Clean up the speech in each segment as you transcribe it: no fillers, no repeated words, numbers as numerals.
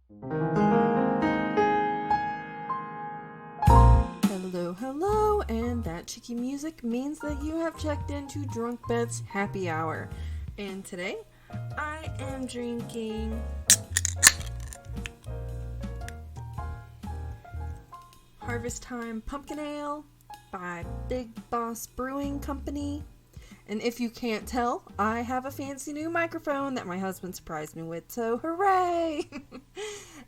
Hello, hello, and that cheeky music means that you have checked into Drunk Beth's Happy Hour. And today, I am drinking Harvest Time Pumpkin Ale by Big Boss Brewing Company. And if you can't tell, I have a fancy new microphone that my husband surprised me with, so hooray!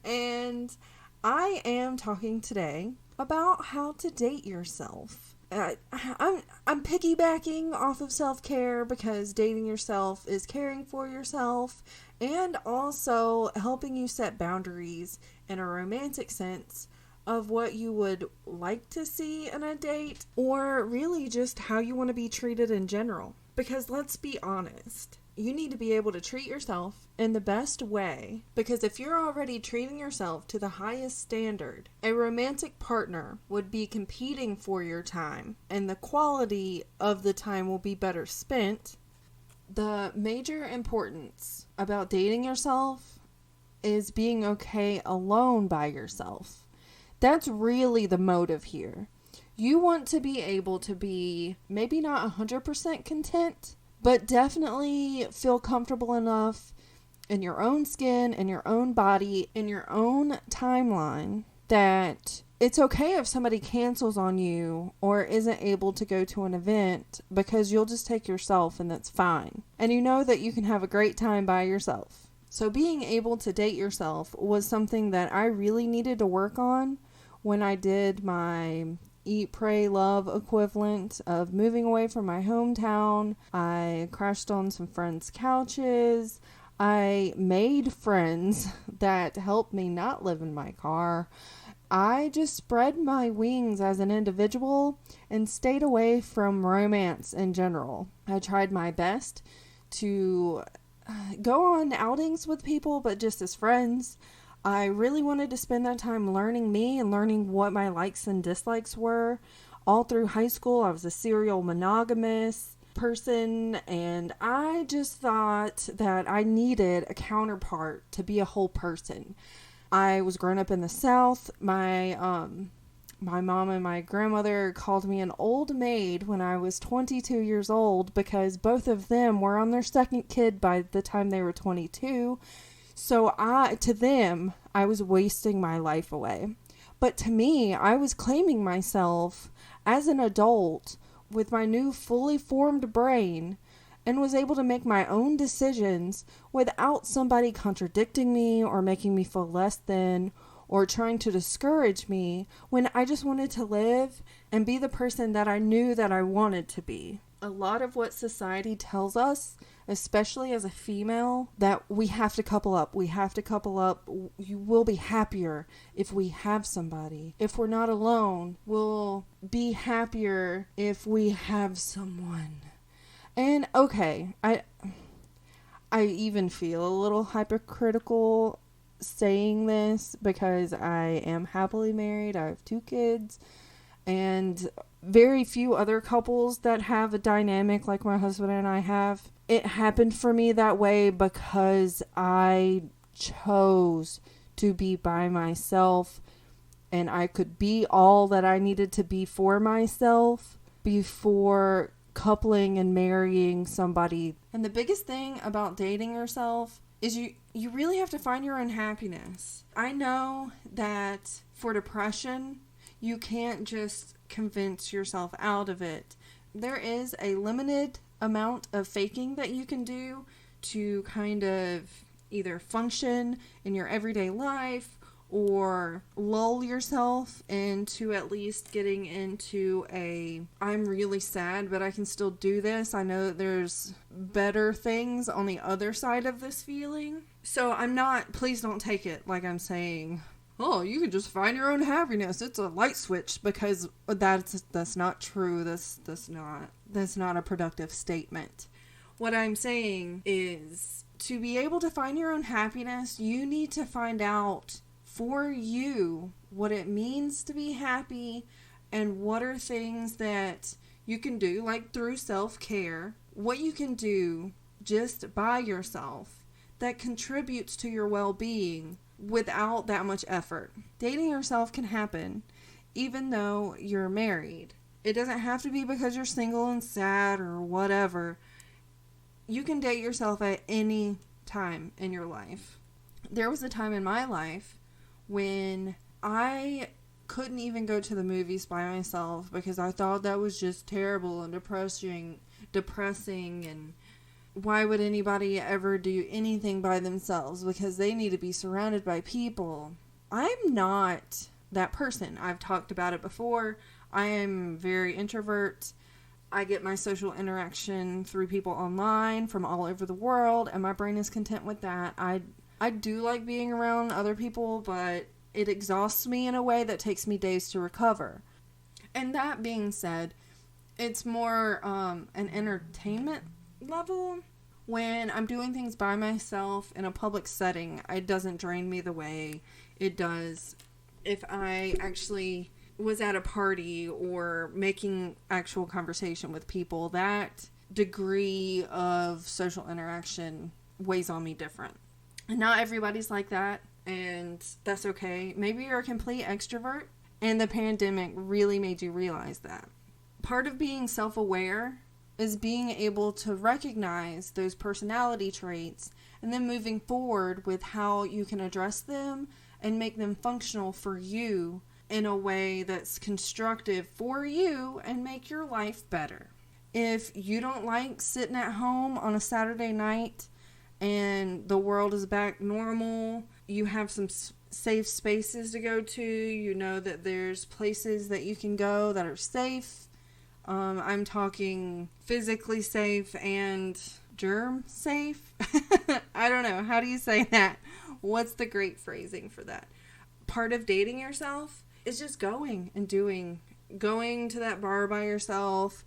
And I am talking today about how to date yourself. I'm piggybacking off of self-care because dating yourself is caring for yourself and also helping you set boundaries in a romantic sense of what you would like to see in a date, or really just how you want to be treated in general. Because let's be honest, you need to be able to treat yourself in the best way, because if you're already treating yourself to the highest standard, a romantic partner would be competing for your time, and the quality of the time will be better spent. The major importance about dating yourself is being okay alone by yourself. That's really the motive here. You want to be able to be maybe not 100% content, but definitely feel comfortable enough in your own skin, in your own body, in your own timeline, that it's okay if somebody cancels on you or isn't able to go to an event, because you'll just take yourself and that's fine. And you know that you can have a great time by yourself. So being able to date yourself was something that I really needed to work on when I did my Eat, Pray, Love equivalent of moving away from my hometown. I crashed on some friends' couches. I made friends that helped me not live in my car. I just spread my wings as an individual and stayed away from romance in general. I tried my best to go on outings with people, but just as friends. I really wanted to spend that time learning me and learning what my likes and dislikes were. All through high school, I was a serial monogamous person, and I just thought that I needed a counterpart to be a whole person. I was growing up in the South. My mom and my grandmother called me an old maid when I was 22 years old because both of them were on their second kid by the time they were 22. So to them, I was wasting my life away. But to me, I was claiming myself as an adult with my new fully formed brain and was able to make my own decisions without somebody contradicting me or making me feel less than or trying to discourage me, when I just wanted to live and be the person that I knew that I wanted to be. A lot of what society tells us, especially as a female, that we have to couple up. You will be happier if we have somebody. If we're not alone, we'll be happier if we have someone. And okay, I even feel a little hypocritical saying this because I am happily married. I have 2 kids, and very few other couples that have a dynamic like my husband and I have. It happened for me that way because I chose to be by myself, and I could be all that I needed to be for myself before coupling and marrying somebody. And the biggest thing about dating yourself is you really have to find your own happiness. I know that for depression, you can't just convince yourself out of it. There is a limited amount of faking that you can do to kind of either function in your everyday life or lull yourself into at least getting into I'm really sad, but I can still do this. I know that there's better things on the other side of this feeling. So please don't take it like I'm saying, oh, you can just find your own happiness. It's a light switch, because that's not true. That's not a productive statement. What I'm saying is, to be able to find your own happiness, you need to find out for you what it means to be happy and what are things that you can do, like through self-care, what you can do just by yourself that contributes to your well-being without that much effort. Dating yourself can happen even though you're married. It doesn't have to be because you're single and sad or whatever. You can date yourself at any time in your life. There was a time in my life when I couldn't even go to the movies by myself because I thought that was just terrible and depressing, and why would anybody ever do anything by themselves, because they need to be surrounded by people. I'm not that person. I've talked about it before. I am very introvert. I get my social interaction through people online from all over the world, and my brain is content with that. I do like being around other people, but it exhausts me in a way that takes me days to recover. And that being said, it's more an entertainment level. When I'm doing things by myself in a public setting, it doesn't drain me the way it does if I actually was at a party or making actual conversation with people. That degree of social interaction weighs on me different. And not everybody's like that, and that's okay. Maybe you're a complete extrovert, and the pandemic really made you realize that. Part of being self-aware is being able to recognize those personality traits and then moving forward with how you can address them and make them functional for you in a way that's constructive for you and make your life better. If you don't like sitting at home on a Saturday night and the world is back normal, you have some safe spaces to go to, you know that there's places that you can go that are safe. I'm talking physically safe and germ safe. I don't know. How do you say that? What's the great phrasing for that? Part of dating yourself is just going and doing. Going to that bar by yourself,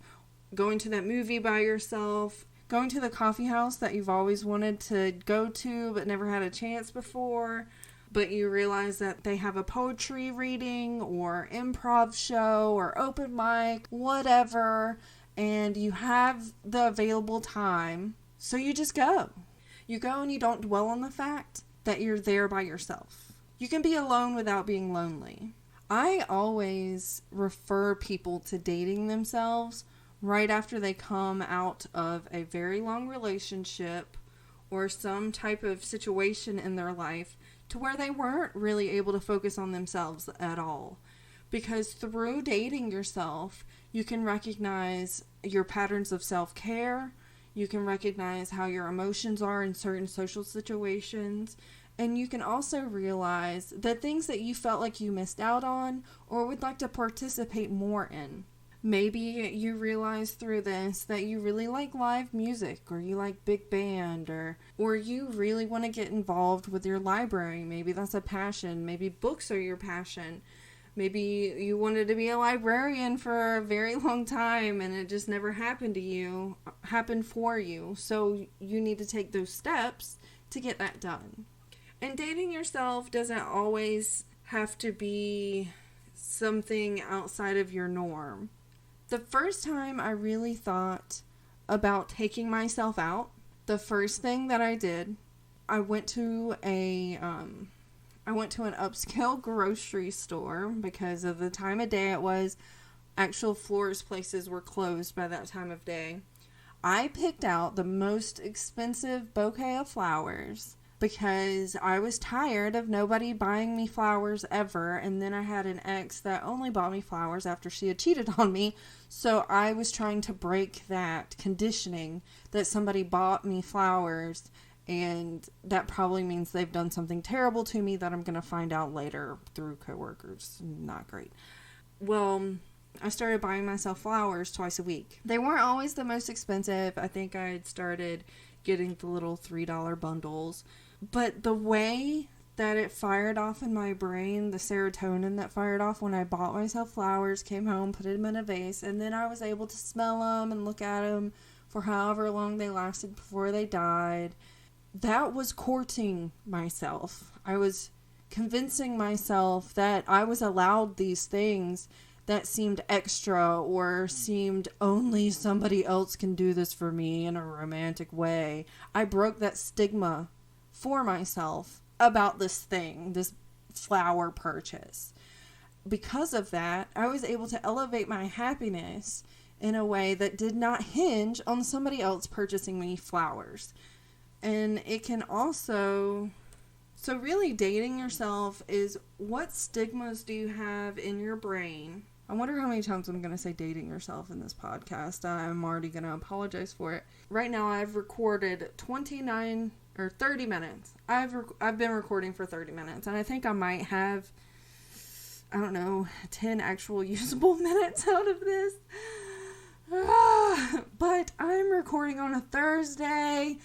going to that movie by yourself, going to the coffee house that you've always wanted to go to but never had a chance before, but you realize that they have a poetry reading or improv show or open mic, whatever, and you have the available time, so you just go. You go and you don't dwell on the fact that you're there by yourself. You can be alone without being lonely. I always refer people to dating themselves right after they come out of a very long relationship or some type of situation in their life to where they weren't really able to focus on themselves at all. Because through dating yourself, you can recognize your patterns of self-care, you can recognize how your emotions are in certain social situations, and you can also realize the things that you felt like you missed out on or would like to participate more in. Maybe you realize through this that you really like live music, or you like big band, or you really want to get involved with your library. Maybe that's a passion. Maybe books are your passion. Maybe you wanted to be a librarian for a very long time and it just never happened for you. So you need to take those steps to get that done. And dating yourself doesn't always have to be something outside of your norm. The first time I really thought about taking myself out, the first thing that I did, I went to an upscale grocery store because of the time of day it was. Actual florist places were closed by that time of day. I picked out the most expensive bouquet of flowers because I was tired of nobody buying me flowers ever, and then I had an ex that only bought me flowers after she had cheated on me, so I was trying to break that conditioning that somebody bought me flowers, and that probably means they've done something terrible to me that I'm going to find out later through coworkers. Not great. Well, I started buying myself flowers twice a week. They weren't always the most expensive. I think I had started getting the little $3 bundles. But the way that it fired off in my brain, the serotonin that fired off when I bought myself flowers, came home, put them in a vase, and then I was able to smell them and look at them for however long they lasted before they died. That was courting myself. I was convincing myself that I was allowed these things that seemed extra or seemed only somebody else can do this for me in a romantic way. I broke that stigma for myself about this flower purchase. Because of that, I was able to elevate my happiness in a way that did not hinge on somebody else purchasing me flowers. And it can also... So really, dating yourself is, what stigmas do you have in your brain? I wonder how many times I'm going to say dating yourself in this podcast. I'm already going to apologize for it. Right now, I've recorded 29 or 30 minutes. I've been recording for 30 minutes, and I think I might have, 10 actual usable minutes out of this. But I'm recording on a Thursday,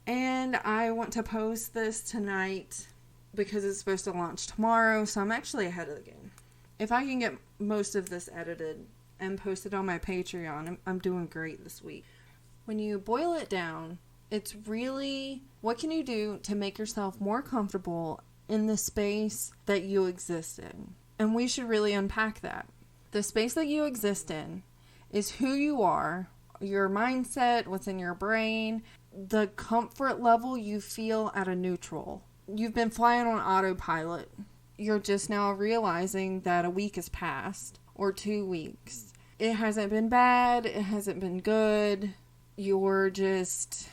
and I want to post this tonight because it's supposed to launch tomorrow, so I'm actually ahead of the game. If I can get most of this edited and posted on my Patreon, I'm doing great this week. When you boil it down, it's really, what can you do to make yourself more comfortable in the space that you exist in? And we should really unpack that. The space that you exist in is who you are, your mindset, what's in your brain, the comfort level you feel at a neutral. You've been flying on autopilot. You're just now realizing that a week has passed, or 2 weeks. It hasn't been bad, it hasn't been good. You're just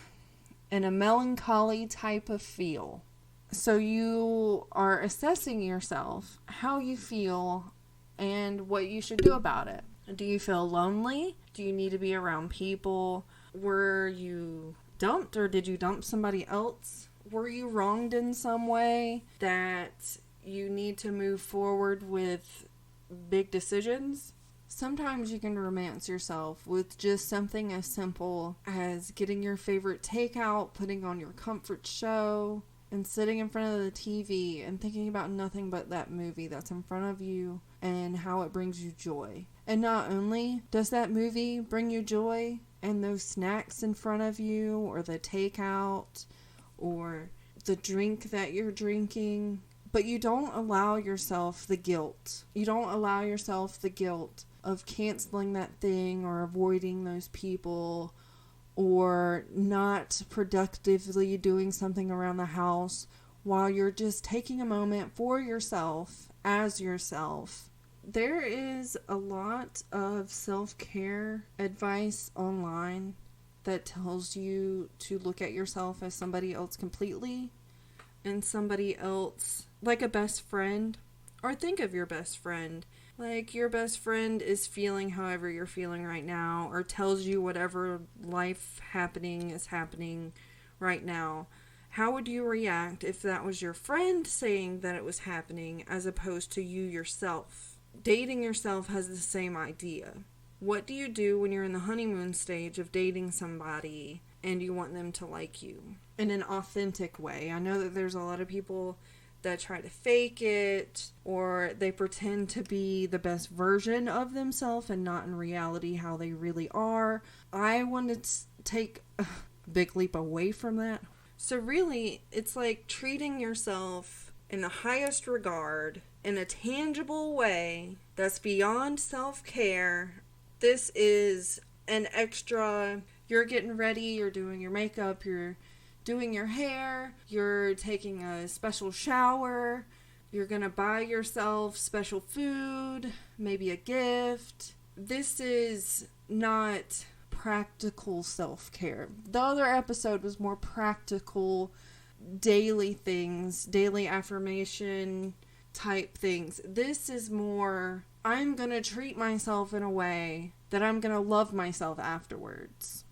in a melancholy type of feel. So you are assessing yourself, how you feel, and what you should do about it. Do you feel lonely? Do you need to be around people? Were you dumped, or did you dump somebody else? Were you wronged in some way that you need to move forward with big decisions? Sometimes you can romance yourself with just something as simple as getting your favorite takeout, putting on your comfort show, and sitting in front of the TV and thinking about nothing but that movie that's in front of you and how it brings you joy. And not only does that movie bring you joy, and those snacks in front of you, or the takeout, or the drink that you're drinking, but you don't allow yourself the guilt. You don't allow yourself the guilt of canceling that thing, or avoiding those people, or not productively doing something around the house while you're just taking a moment for yourself, as yourself. There is a lot of self-care advice online that tells you to look at yourself as somebody else completely, and somebody else, like a best friend, or think of your best friend. Like, your best friend is feeling however you're feeling right now, or tells you whatever life happening is happening right now. How would you react if that was your friend saying that it was happening, as opposed to you yourself? Dating yourself has the same idea. What do you do when you're in the honeymoon stage of dating somebody and you want them to like you in an authentic way? I know that there's a lot of people that try to fake it, or they pretend to be the best version of themselves and not in reality how they really are. I want to take a big leap away from that. So really, it's like treating yourself in the highest regard, in a tangible way that's beyond self-care. This is an extra, you're getting ready, you're doing your makeup, you're doing your hair, you're taking a special shower, you're gonna buy yourself special food, maybe a gift. This is not practical self-care. The other episode was more practical, daily things, daily affirmation type things. This is more, I'm gonna treat myself in a way that I'm gonna love myself afterwards.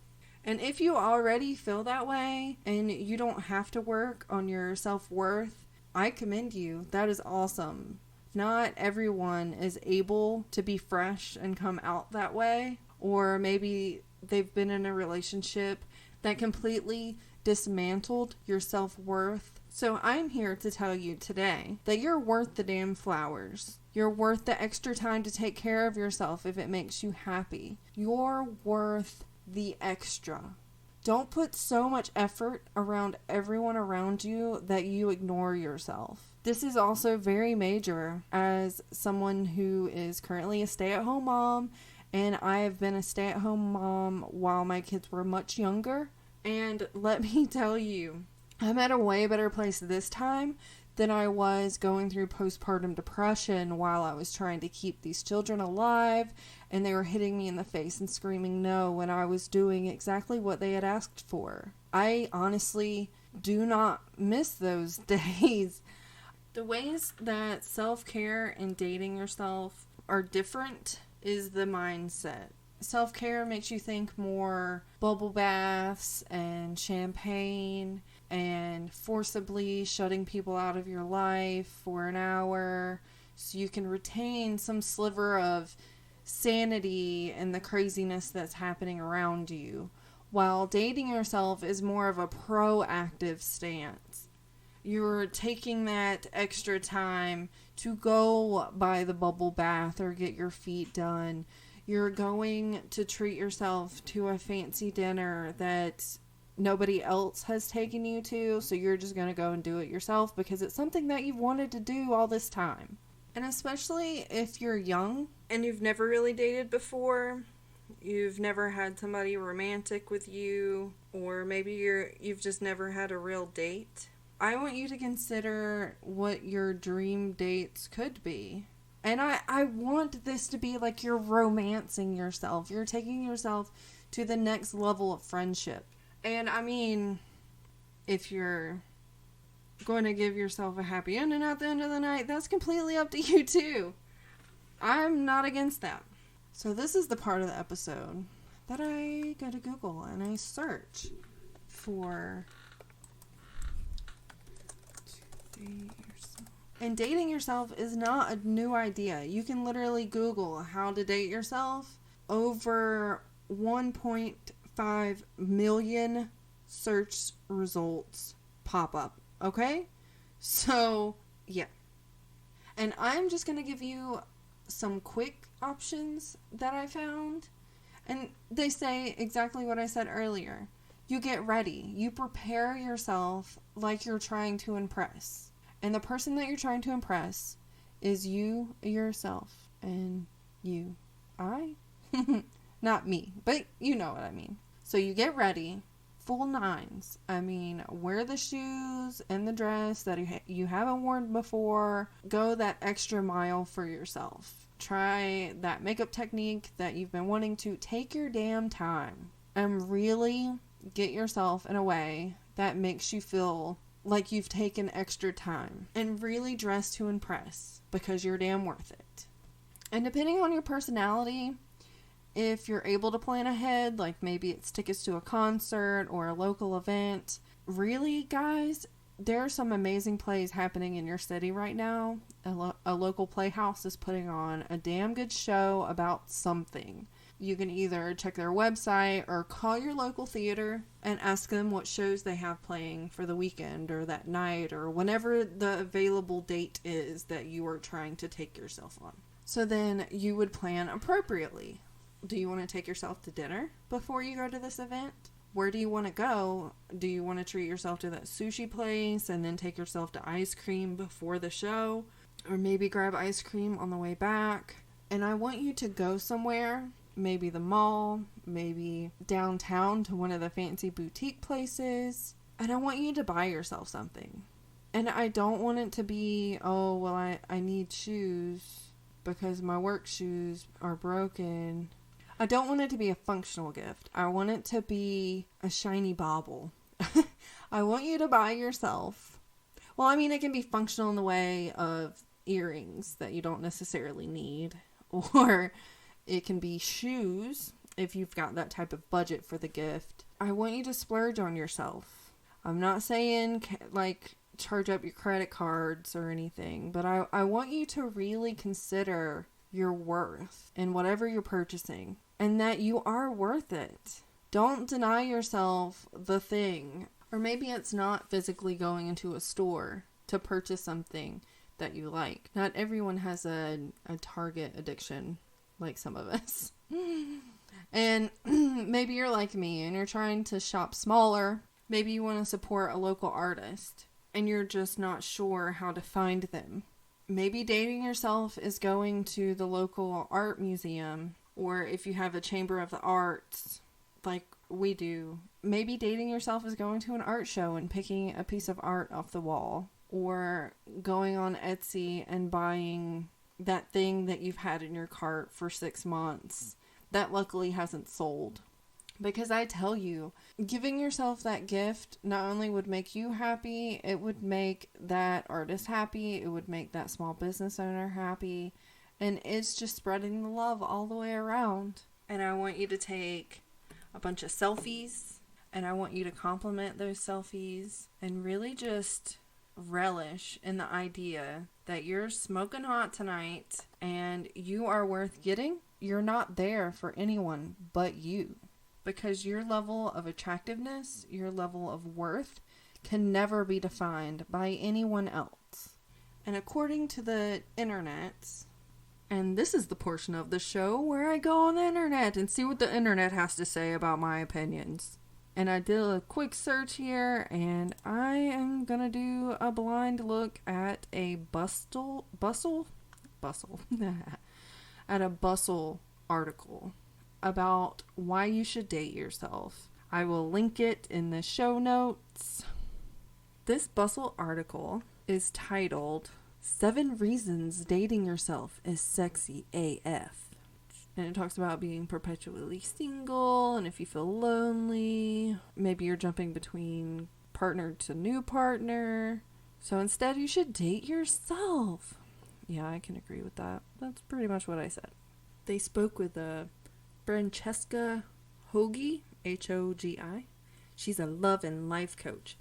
And if you already feel that way and you don't have to work on your self-worth, I commend you. That is awesome. Not everyone is able to be fresh and come out that way, or maybe they've been in a relationship that completely dismantled your self-worth. So I'm here to tell you today that you're worth the damn flowers. You're worth the extra time to take care of yourself if it makes you happy. You're worth the extra. Don't put so much effort around everyone around you that you ignore yourself. This is also very major as someone who is currently a stay-at-home mom, and I have been a stay-at-home mom while my kids were much younger. And let me tell you, I'm at a way better place this time than I was going through postpartum depression while I was trying to keep these children alive, and they were hitting me in the face and screaming no when I was doing exactly what they had asked for. I honestly do not miss those days. The ways that self-care and dating yourself are different is the mindset. Self-care makes you think more bubble baths and champagne and forcibly shutting people out of your life for an hour so you can retain some sliver of sanity and the craziness that's happening around you. While dating yourself is more of a proactive stance. You're taking that extra time to go by the bubble bath or get your feet done. You're going to treat yourself to a fancy dinner that nobody else has taken you to, so you're just going to go and do it yourself because it's something that you've wanted to do all this time. And especially if you're young and you've never really dated before, you've never had somebody romantic with you, or maybe you've just never had a real date. I want you to consider what your dream dates could be. And I want this to be like you're romancing yourself. You're taking yourself to the next level of friendship. And I mean, if you're going to give yourself a happy ending at the end of the night, that's completely up to you too. I'm not against that. So this is the part of the episode that I go to Google and I search for date yourself. And dating yourself is not a new idea. You can literally Google how to date yourself. Over 1.5 million search results pop up. Okay? So, yeah. And I'm just going to give you some quick options that I found. And they say exactly what I said earlier. You get ready. You prepare yourself like you're trying to impress. And the person that you're trying to impress is you yourself. And you. Not me. But you know what I mean. So you get ready. Full nines. I mean, wear the shoes and the dress that you haven't worn before. Go that extra mile for yourself. Try that makeup technique that you've been wanting to. Take your damn time. And really get yourself in a way that makes you feel like you've taken extra time. And really dress to impress. Because you're damn worth it. And depending on your personality, if you're able to plan ahead, like maybe it's tickets to a concert or a local event. Really, guys, there are some amazing plays happening in your city right now. A local playhouse is putting on a damn good show about something. You can either check their website or call your local theater and ask them what shows they have playing for the weekend or that night or whenever the available date is that you are trying to take yourself on. So then you would plan appropriately. Do you want to take yourself to dinner before you go to this event? Where do you want to go? Do you want to treat yourself to that sushi place and then take yourself to ice cream before the show? Or maybe grab ice cream on the way back? And I want you to go somewhere, maybe the mall, maybe downtown to one of the fancy boutique places. And I want you to buy yourself something. And I don't want it to be, oh, well, I need shoes because my work shoes are broken. I don't want it to be a functional gift. I want it to be a shiny bauble. I want you to buy yourself. Well, I mean, it can be functional in the way of earrings that you don't necessarily need. Or it can be shoes if you've got that type of budget for the gift. I want you to splurge on yourself. I'm not saying, like, charge up your credit cards or anything. But I want you to really consider your worth in whatever you're purchasing. And that you are worth it. Don't deny yourself the thing. Or maybe it's not physically going into a store to purchase something that you like. Not everyone has a Target addiction like some of us. And maybe you're like me and you're trying to shop smaller. Maybe you want to support a local artist and you're just not sure how to find them. Maybe dating yourself is going to the local art museum. Or if you have a chamber of the arts, like we do, maybe dating yourself is going to an art show and picking a piece of art off the wall, or going on Etsy and buying that thing that you've had in your cart for 6 months that luckily hasn't sold. Because I tell you, giving yourself that gift not only would make you happy, it would make that artist happy, it would make that small business owner happy, and it's just spreading the love all the way around. And I want you to take a bunch of selfies, and I want you to compliment those selfies, and really just relish in the idea that you're smoking hot tonight, and you are worth getting. You're not there for anyone but you. Because your level of attractiveness, your level of worth, can never be defined by anyone else. And according to the internet, and this is the portion of the show where I go on the internet and see what the internet has to say about my opinions. And I did a quick search here, and I am gonna do a blind look at a bustle at a bustle article about why you should date yourself. I will link it in the show notes. This bustle article is titled 7 Reasons Dating Yourself is Sexy AF. And it talks about being perpetually single, and if you feel lonely, maybe you're jumping between partner to new partner. So instead you should date yourself. Yeah, I can agree with that. That's pretty much what I said. They spoke with Francesca Hogi, Hogi. She's a love and life coach.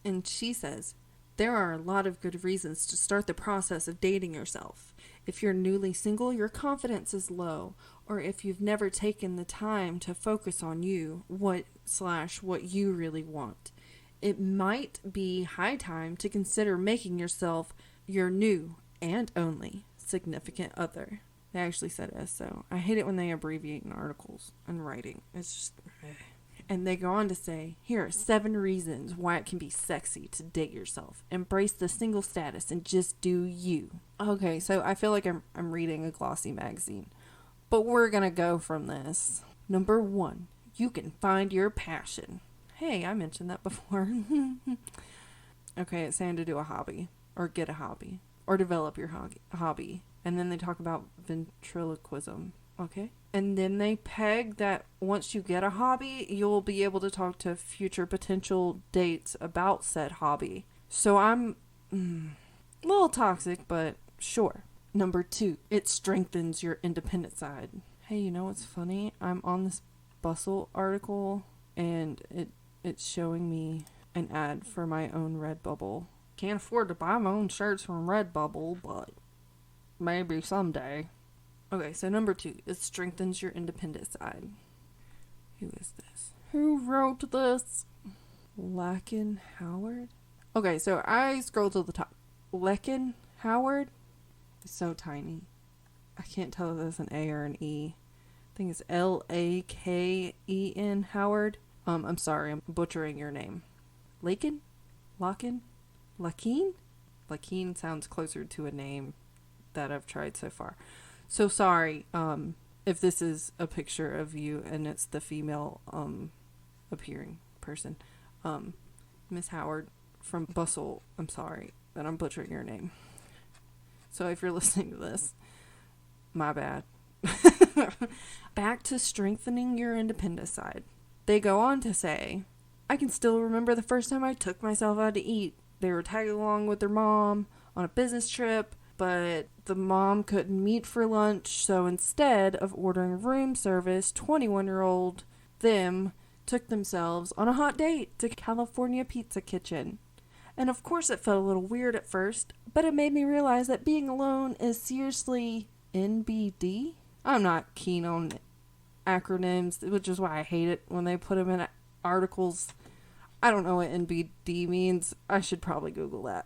And she says, there are a lot of good reasons to start the process of dating yourself. If you're newly single, your confidence is low. Or if you've never taken the time to focus on you, what you really want. It might be high time to consider making yourself your new and only significant other. They actually said SO. I hate it when they abbreviate in articles and writing. It's just... And they go on to say, here are 7 reasons why it can be sexy to date yourself. Embrace the single status and just do you. Okay, so I feel like I'm reading a glossy magazine. But we're going to go from this. Number 1, you can find your passion. Hey, I mentioned that before. Okay, it's saying to do a hobby. Or get a hobby. Or develop your hobby. And then they talk about ventriloquism, okay? And then they peg that once you get a hobby, you'll be able to talk to future potential dates about said hobby. So I'm a little toxic, but sure. Number 2, it strengthens your independent side. Hey, you know what's funny? I'm on this Bustle article, and it's showing me an ad for my own Redbubble. Can't afford to buy my own shirts from Redbubble, but... maybe someday. Okay, so number 2, it strengthens your independent side. Who is this? Who wrote this? Lakin Howard? Okay, so I scroll to the top. Lakin Howard is so tiny. I can't tell if that's an A or an E. I think it's Laken Howard. I'm sorry, I'm butchering your name. Lakin? Lakin? Lakin? Lakin sounds closer to a name that I've tried so far. So sorry if this is a picture of you and it's the female appearing person. Miss Howard from Bustle, I'm sorry that I'm butchering your name. So if you're listening to this, my bad. Back to strengthening your independent side. They go on to say, I can still remember the first time I took myself out to eat. They were tagging along with their mom on a business trip, but the mom couldn't meet for lunch, so instead of ordering room service, 21-year-old them took themselves on a hot date to California Pizza Kitchen. And of course it felt a little weird at first, but it made me realize that being alone is seriously NBD. I'm not keen on acronyms, which is why I hate it when they put them in articles. I don't know what NBD means. I should probably Google that.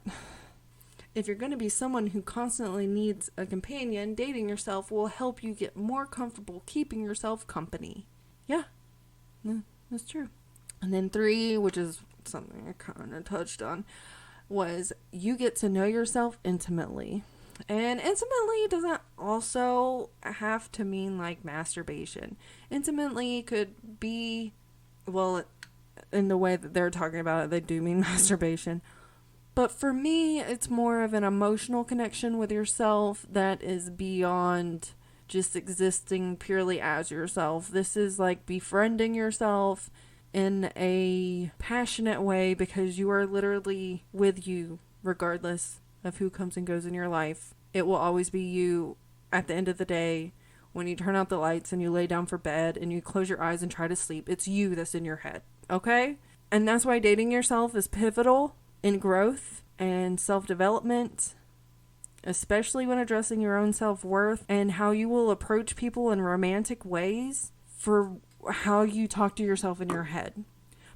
If you're going to be someone who constantly needs a companion, dating yourself will help you get more comfortable keeping yourself company. Yeah, that's true. And then 3, which is something I kind of touched on, was you get to know yourself intimately. And intimately doesn't also have to mean like masturbation. Intimately could be, well, in the way that they're talking about it, they do mean masturbation. But for me, it's more of an emotional connection with yourself that is beyond just existing purely as yourself. This is like befriending yourself in a passionate way because you are literally with you regardless of who comes and goes in your life. It will always be you at the end of the day when you turn out the lights and you lay down for bed and you close your eyes and try to sleep. It's you that's in your head, okay? And that's why dating yourself is pivotal in growth and self-development, especially when addressing your own self-worth and how you will approach people in romantic ways for how you talk to yourself in your head.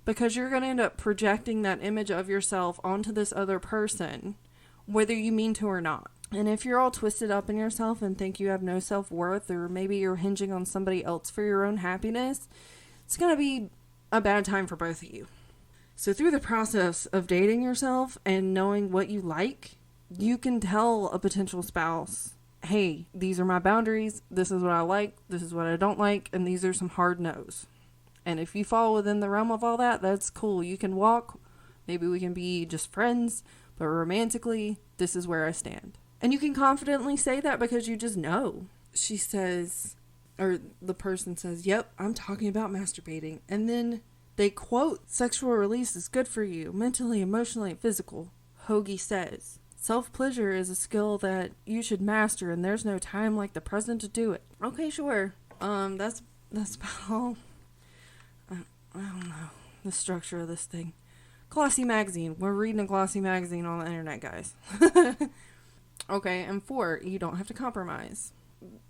Because you're going to end up projecting that image of yourself onto this other person, whether you mean to or not. And if you're all twisted up in yourself and think you have no self-worth, or maybe you're hinging on somebody else for your own happiness, it's going to be a bad time for both of you. So through the process of dating yourself and knowing what you like, you can tell a potential spouse, hey, these are my boundaries, this is what I like, this is what I don't like, and these are some hard no's. And if you fall within the realm of all that, that's cool. You can walk, maybe we can be just friends, but romantically, this is where I stand. And you can confidently say that because you just know. She says, or the person says, yep, I'm talking about masturbating. And then they quote, sexual release is good for you, mentally, emotionally, and physical. Hoagie says, self-pleasure is a skill that you should master, and there's no time like the present to do it. Okay, sure. That's about all. I don't know the structure of this thing. Glossy magazine. We're reading a glossy magazine on the internet, guys. Okay, and 4, you don't have to compromise.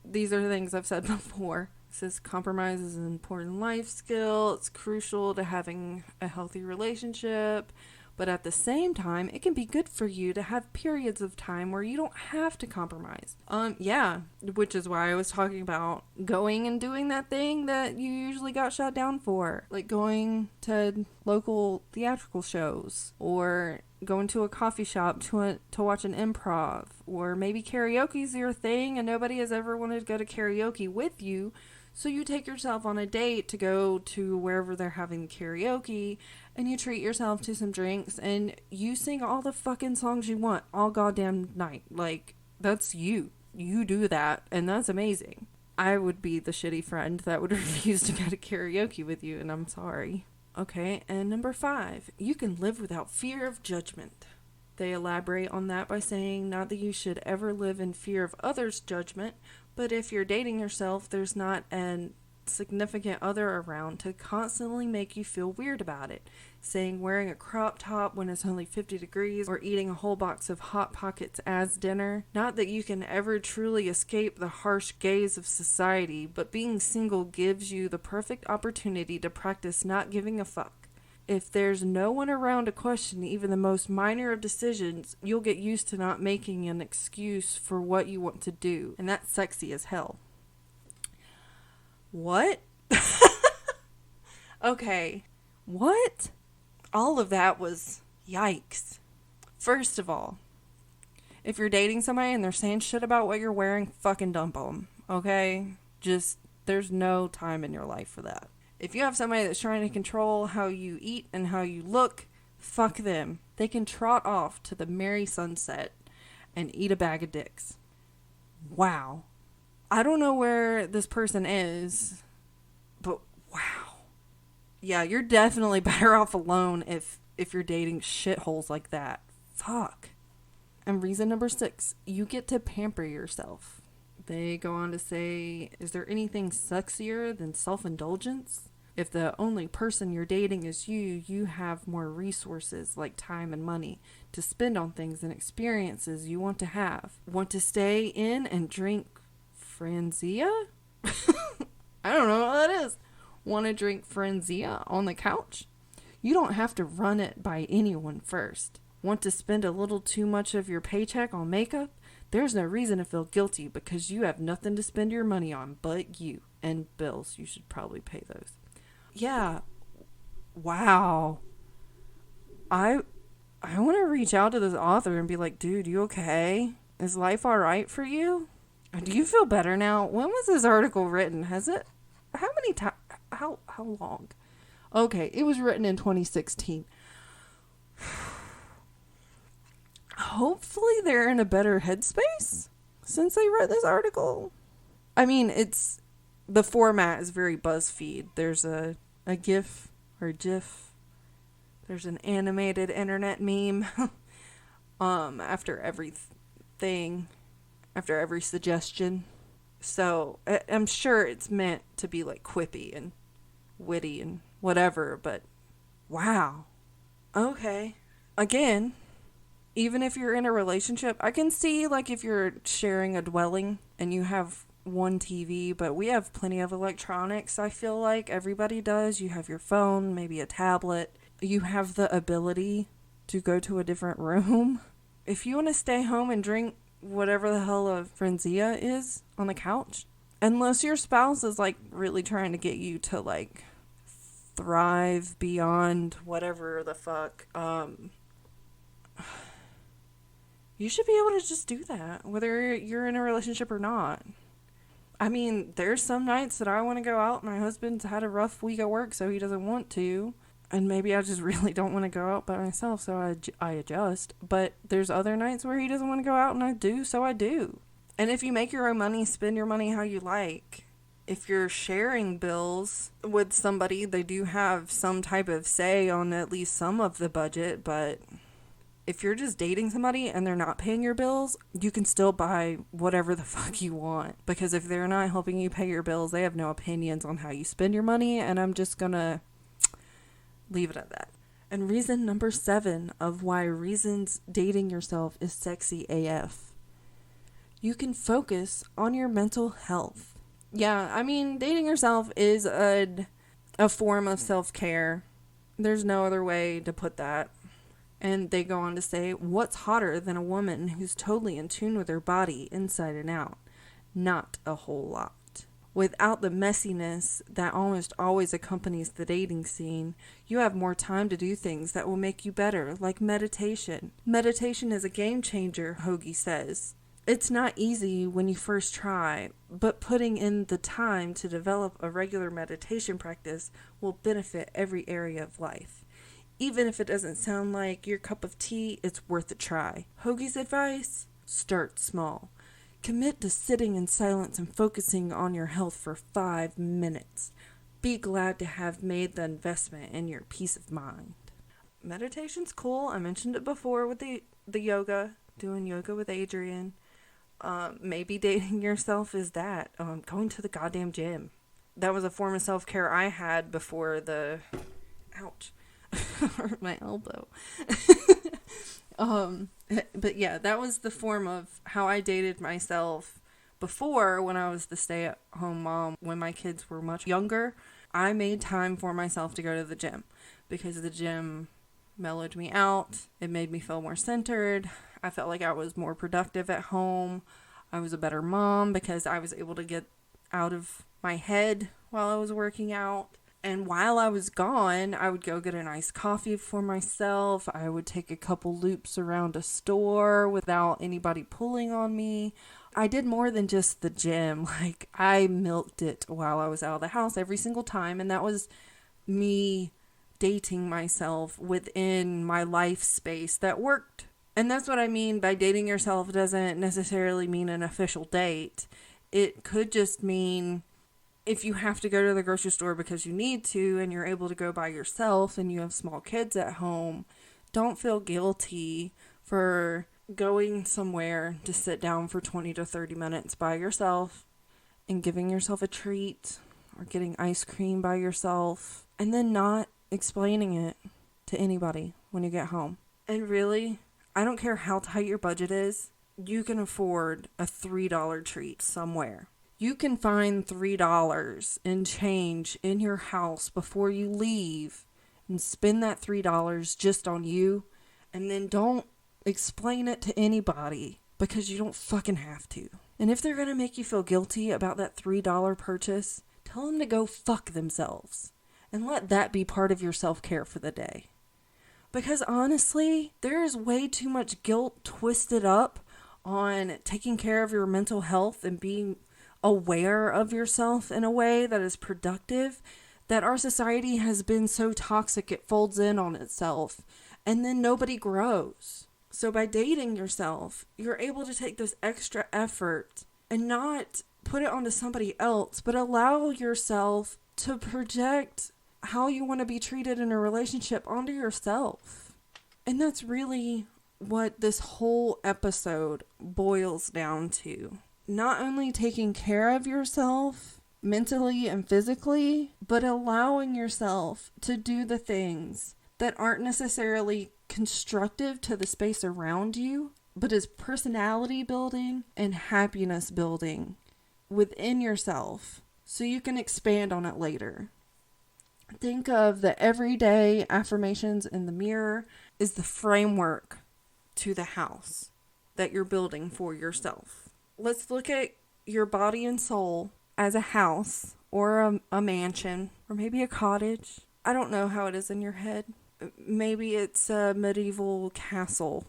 These are things I've said before. It says compromise is an important life skill. It's crucial to having a healthy relationship. But at the same time, it can be good for you to have periods of time where you don't have to compromise. Yeah, which is why I was talking about going and doing that thing that you usually got shot down for. Like going to local theatrical shows, or going to a coffee shop to watch an improv, or maybe karaoke's your thing and nobody has ever wanted to go to karaoke with you. So you take yourself on a date to go to wherever they're having karaoke, and you treat yourself to some drinks, and you sing all the fucking songs you want all goddamn night. Like, that's you. You do that, and that's amazing. I would be the shitty friend that would refuse to go to karaoke with you, and I'm sorry. Okay, and number 5, you can live without fear of judgment. They elaborate on that by saying, not that you should ever live in fear of others' judgment, but if you're dating yourself, there's not a significant other around to constantly make you feel weird about it. Saying wearing a crop top when it's only 50 degrees, or eating a whole box of Hot Pockets as dinner. Not that you can ever truly escape the harsh gaze of society, but being single gives you the perfect opportunity to practice not giving a fuck. If there's no one around to question even the most minor of decisions, you'll get used to not making an excuse for what you want to do. And that's sexy as hell. What? Okay. What? All of that was yikes. First of all, if you're dating somebody and they're saying shit about what you're wearing, fucking dump them. Okay? Just, there's no time in your life for that. If you have somebody that's trying to control how you eat and how you look, fuck them. They can trot off to the merry sunset and eat a bag of dicks. Wow. I don't know where this person is, but wow. Yeah, you're definitely better off alone if you're dating shitholes like that. Fuck. And reason number 6, you get to pamper yourself. They go on to say, is there anything sexier than self-indulgence? If the only person you're dating is you, you have more resources like time and money to spend on things and experiences you want to have. Want to stay in and drink Franzia? I don't know what that is. Want to drink Franzia on the couch? You don't have to run it by anyone first. Want to spend a little too much of your paycheck on makeup? There's no reason to feel guilty because you have nothing to spend your money on but you. And bills. You should probably pay those. Yeah. Wow. I want to reach out to this author and be like, dude, you okay? Is life all right for you? Do you feel better now? When was this article written? Has it? How many times? How long? Okay, it was written in 2016. Hopefully they're in a better headspace since they wrote this article. I mean, the format is very BuzzFeed. There's a GIF or GIF. There's an animated internet meme after everything, after every suggestion. So I'm sure it's meant to be like quippy and witty and whatever, but wow. Okay. Again, even if you're in a relationship, I can see like if you're sharing a dwelling and you have one TV, but we have plenty of electronics. I feel like everybody does. You have your phone, maybe a tablet. You have the ability to go to a different room. If you want to stay home and drink whatever the hell a Frenzia is on the couch, unless your spouse is like really trying to get you to like thrive beyond whatever the fuck, you should be able to just do that, whether you're in a relationship or not. I mean, there's some nights that I want to go out. My husband's had a rough week at work, so he doesn't want to. And maybe I just really don't want to go out by myself, so I adjust. But there's other nights where he doesn't want to go out, and I do, so I do. And if you make your own money, spend your money how you like. If you're sharing bills with somebody, they do have some type of say on at least some of the budget. But if you're just dating somebody and they're not paying your bills, you can still buy whatever the fuck you want. Because if they're not helping you pay your bills, they have no opinions on how you spend your money. And I'm just gonna leave it at that. And reason number 7 of why reasons dating yourself is sexy AF. You can focus on your mental health. Yeah, I mean, dating yourself is a form of self-care. There's no other way to put that. And they go on to say, what's hotter than a woman who's totally in tune with her body inside and out? Not a whole lot. Without the messiness that almost always accompanies the dating scene, you have more time to do things that will make you better, like meditation. Meditation is a game changer, Hoagie says. It's not easy when you first try, but putting in the time to develop a regular meditation practice will benefit every area of life. Even if it doesn't sound like your cup of tea, it's worth a try. Hoagie's advice? Start small. Commit to sitting in silence and focusing on your health for 5 minutes. Be glad to have made the investment in your peace of mind. Meditation's cool. I mentioned it before with the yoga, doing yoga with Adrian. Maybe dating yourself is that. Going to the goddamn gym. That was a form of self-care I had before the... Ouch. Hurt my elbow. But yeah, that was the form of how I dated myself before, when I was the stay-at-home mom. When my kids were much younger, I made time for myself to go to the gym because the gym mellowed me out. It made me feel more centered. I felt like I was more productive at home. I was a better mom because I was able to get out of my head while I was working out. And while I was gone, I would go get a nice coffee for myself. I would take a couple loops around a store without anybody pulling on me. I did more than just the gym. Like, I milked it while I was out of the house every single time. And that was me dating myself within my life space that worked. And that's what I mean by dating yourself doesn't necessarily mean an official date. It could just mean... if you have to go to the grocery store because you need to and you're able to go by yourself and you have small kids at home, don't feel guilty for going somewhere to sit down for 20 to 30 minutes by yourself and giving yourself a treat or getting ice cream by yourself and then not explaining it to anybody when you get home. And really, I don't care how tight your budget is, you can afford a $3 treat somewhere. You can find $3 and change in your house before you leave and spend that $3 just on you, and then don't explain it to anybody because you don't fucking have to. And if they're going to make you feel guilty about that $3 purchase, tell them to go fuck themselves and let that be part of your self-care for the day. Because honestly, there is way too much guilt twisted up on taking care of your mental health and being aware of yourself in a way that is productive that our society has been so toxic it folds in on itself and then nobody grows. So by dating yourself, you're able to take this extra effort and not put it onto somebody else, but allow yourself to project how you want to be treated in a relationship onto yourself. And that's really what this whole episode boils down to. Not only taking care of yourself mentally and physically, but allowing yourself to do the things that aren't necessarily constructive to the space around you, but is personality building and happiness building within yourself so you can expand on it later. Think of the everyday affirmations in the mirror is the framework to the house that you're building for yourself. Let's look at your body and soul as a house or a mansion or maybe a cottage. I don't know how it is in your head. Maybe it's a medieval castle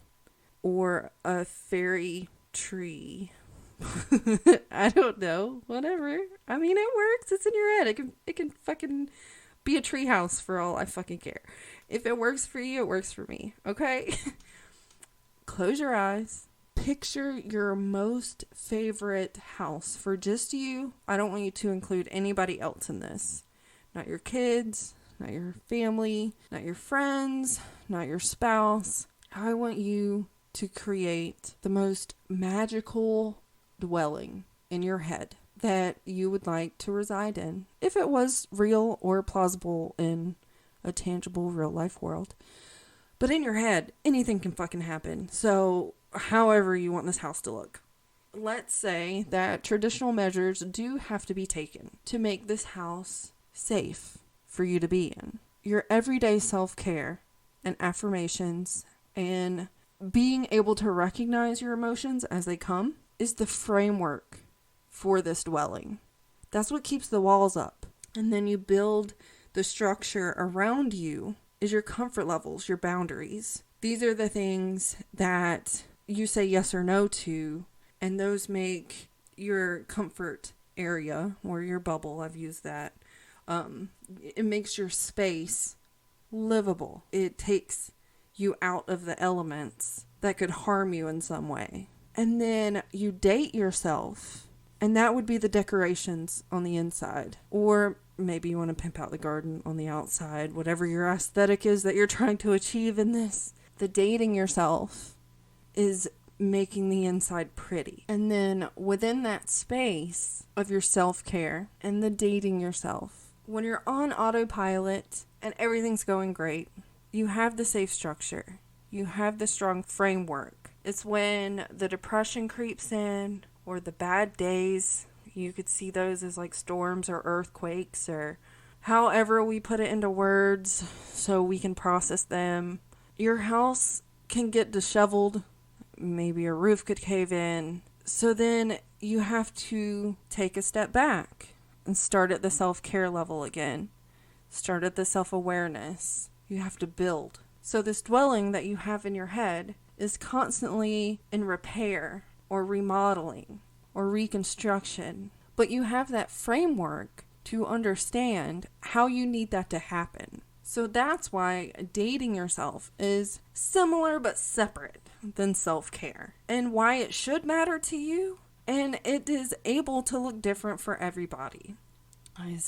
or a fairy tree. I don't know. Whatever. I mean, it works. It's in your head. It can fucking be a tree house for all I fucking care. If it works for you, it works for me. Okay? Close your eyes. Picture your most favorite house for just you. I don't want you to include anybody else in this. Not your kids, not your family, not your friends, not your spouse. I want you to create the most magical dwelling in your head that you would like to reside in, if it was real or plausible in a tangible real life world. But in your head, anything can fucking happen. So however you want this house to look. Let's say that traditional measures do have to be taken to make this house safe for you to be in. Your everyday self-care and affirmations and being able to recognize your emotions as they come is the framework for this dwelling. That's what keeps the walls up. And then you build the structure around you is your comfort levels, your boundaries. These are the things that you say yes or no to, and those make your comfort area or your bubble. I've used that. It makes your space livable. It takes you out of the elements that could harm you in some way. And then you date yourself, and that would be the decorations on the inside. Or maybe you want to pimp out the garden on the outside, whatever your aesthetic is that you're trying to achieve in this. The dating yourself is making the inside pretty. And then within that space of your self-care and the dating yourself, when you're on autopilot and everything's going great, you have the safe structure. You have the strong framework. It's when the depression creeps in or the bad days, you could see those as like storms or earthquakes or however we put it into words so we can process them. Your house can get disheveled. Maybe a roof could cave in. So then you have to take a step back and start at the self-care level again. Start at the self-awareness. You have to build. So this dwelling that you have in your head is constantly in repair or remodeling or reconstruction. But you have that framework to understand how you need that to happen. So that's why dating yourself is similar but separate than self-care, and why it should matter to you, and it is able to look different for everybody. I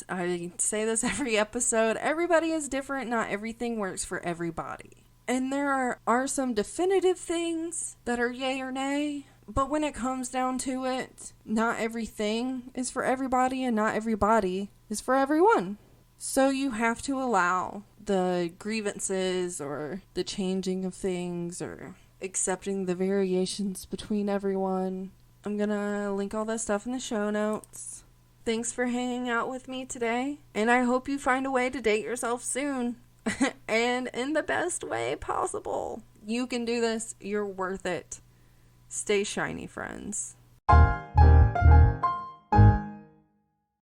say this every episode, everybody is different, not everything works for everybody. And there are some definitive things that are yay or nay, but when it comes down to it, not everything is for everybody and not everybody is for everyone. So you have to allow the grievances or the changing of things or accepting the variations between everyone. I'm gonna link all that stuff in the show notes. Thanks for hanging out with me today, and I hope you find a way to date yourself soon and in the best way possible. You can do this. You're worth it. Stay shiny, friends.